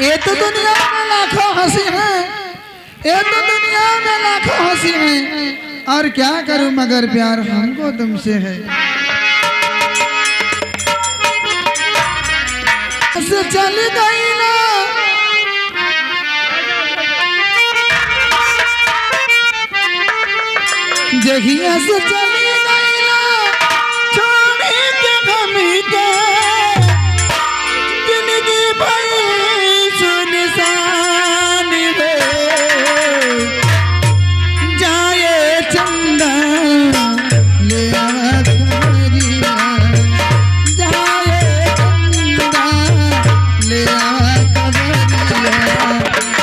ये तो दुनिया में लाखों हंसी हैं, ये तो दुनिया में लाखों हंसी हैं, और क्या करूं मगर प्यार हमको तुमसे है। से चली गई ना जगिया से चली गई ना छोड़ के भूमि के जिंदगी भई सुनसान है। जाए चंदा ले आवा खबरिया, जाए चंदा ले आवा खबरिया,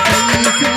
कैसे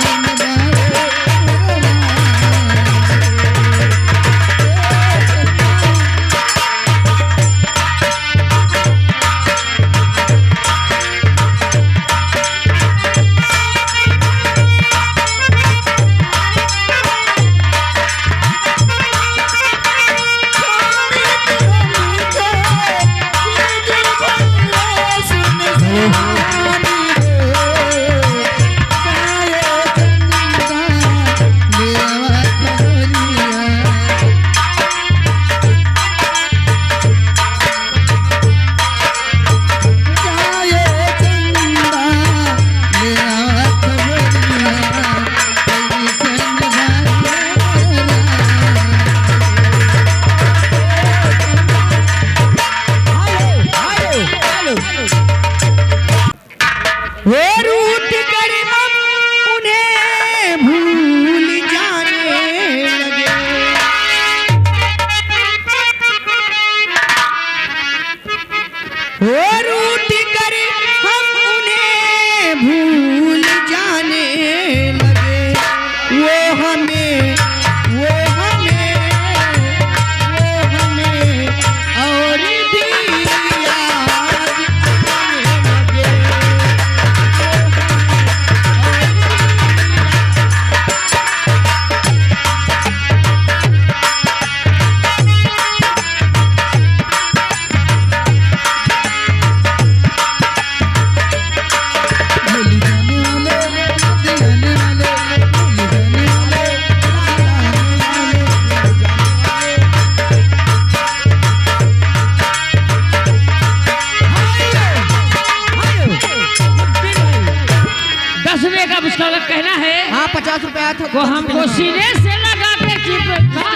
कहना है। हाँ 50 रुपया वो हमको सीने से लगा के चिपका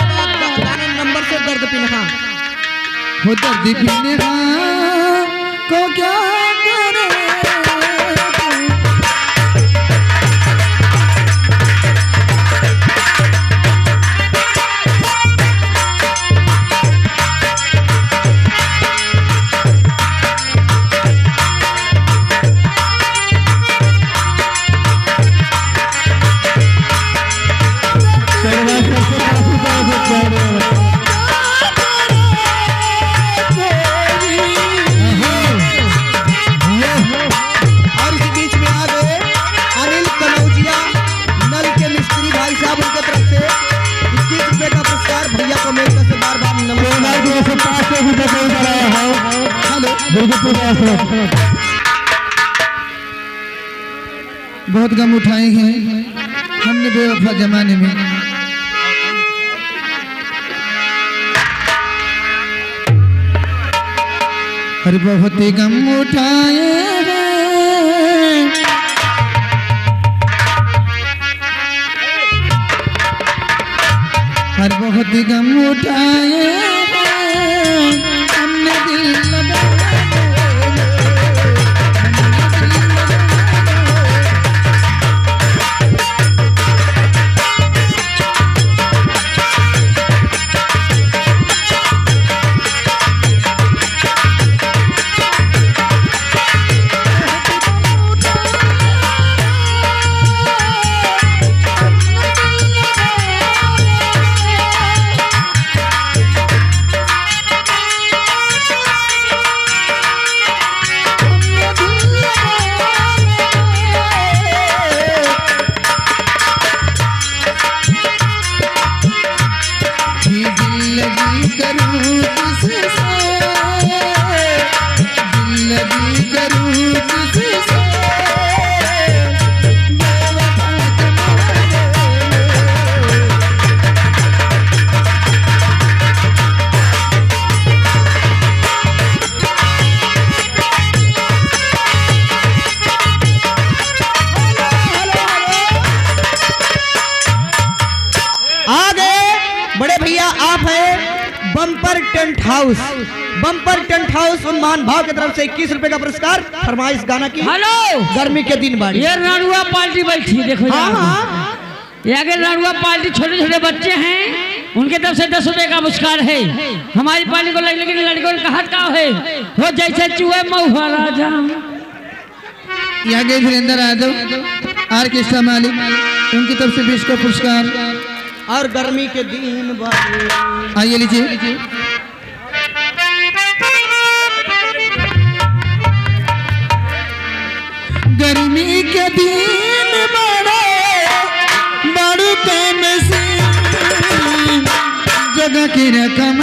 नंबर से दर्द पिन्हा वो दर्द पिन्हा को क्या करे बहुत गम उठाए हैं हमने बेवफा जमाने में। हर बहुत गम उठाए हैं हर बहुत गम उठाए हैं हमने दिल लगा हाउस, बम्पर टेंट हाउस उन्मान भाव की तरफ से 21 रुपए का पुरस्कार। फरमाइश गाना की हेलो, गर्मी के दिन बाड़ी। ये रणुआ पार्टी बैठी है, देखो हाँ यहाँ। हाँ ये आगे रणुआ पार्टी, छोटे छोटे बच्चे हैं, उनके तरफ से 10 रुपए का पुरस्कार है। हमारी पार्टी को लग, लेकिन लड़कों का हाथ का है वो जैसे चूहे महुआ राजा। यहाँ के धीरेन्द्र यादव आर्केस्ट्रा मालिक, उनकी तरफ से 20 का पुरस्कार। और गर्मी के दिन बाड़ी। आइए लीजिए। गर्मी के दिन बड़ू कम से जगह की रकम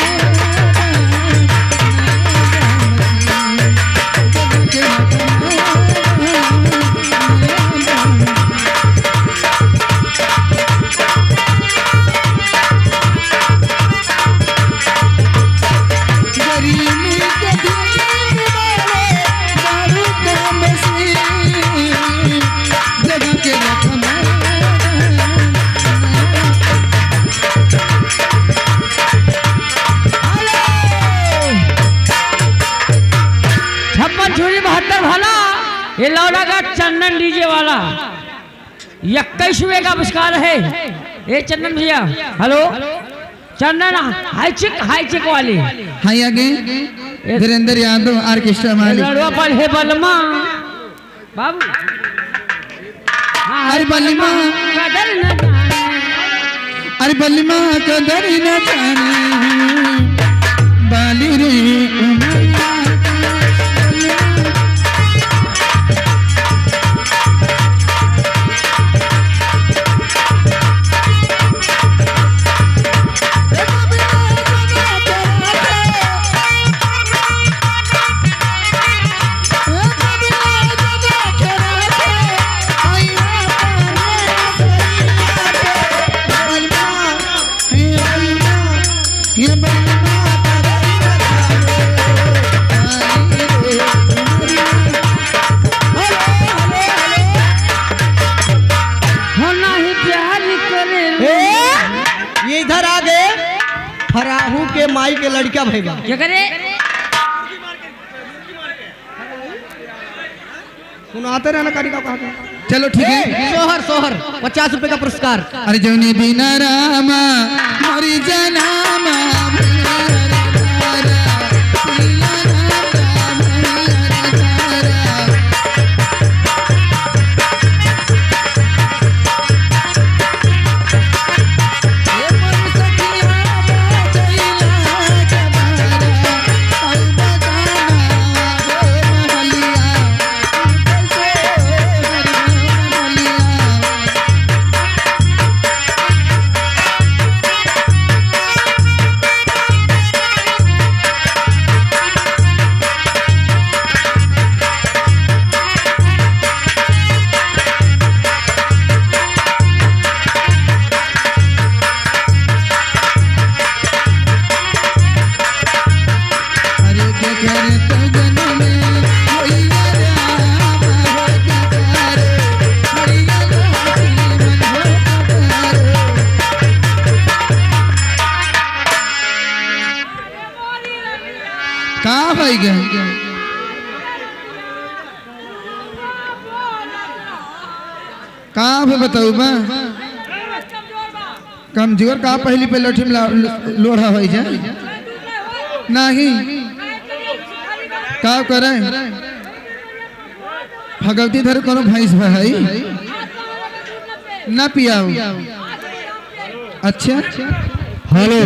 ये लौड़ा का चंदन डीजे वाला 21 रुपए का पुरस्कार है। ये चंदन भैया, हेलो चंदन हाई चिक वाले। हाँ आगे धीरेन्द्र यादव आर्केस्ट्रा मालिक। लड़वा पल है बलमा बाबू। अरे बलिमा कदर न जाने, अरे बलिमा कदर न जाने बाली रे उमरिया। इधर आ गए फराहू के माई के लड़का भैया। क्या करे सुनाते रहना कारिका कहा। चलो ठीक है। सोहर सोहर 50 रुपए का पुरस्कार। अरे जौनी बिना रामा मरी जनामा कहाँ भाई गए कहाँ पे बताऊ बा कमजोर कहाँ पहली पे लठी में लोढ़ा हो जाए नहीं का करे भगवती धर कोनो भैंस भाई ना पियाऊ। अच्छा हेलो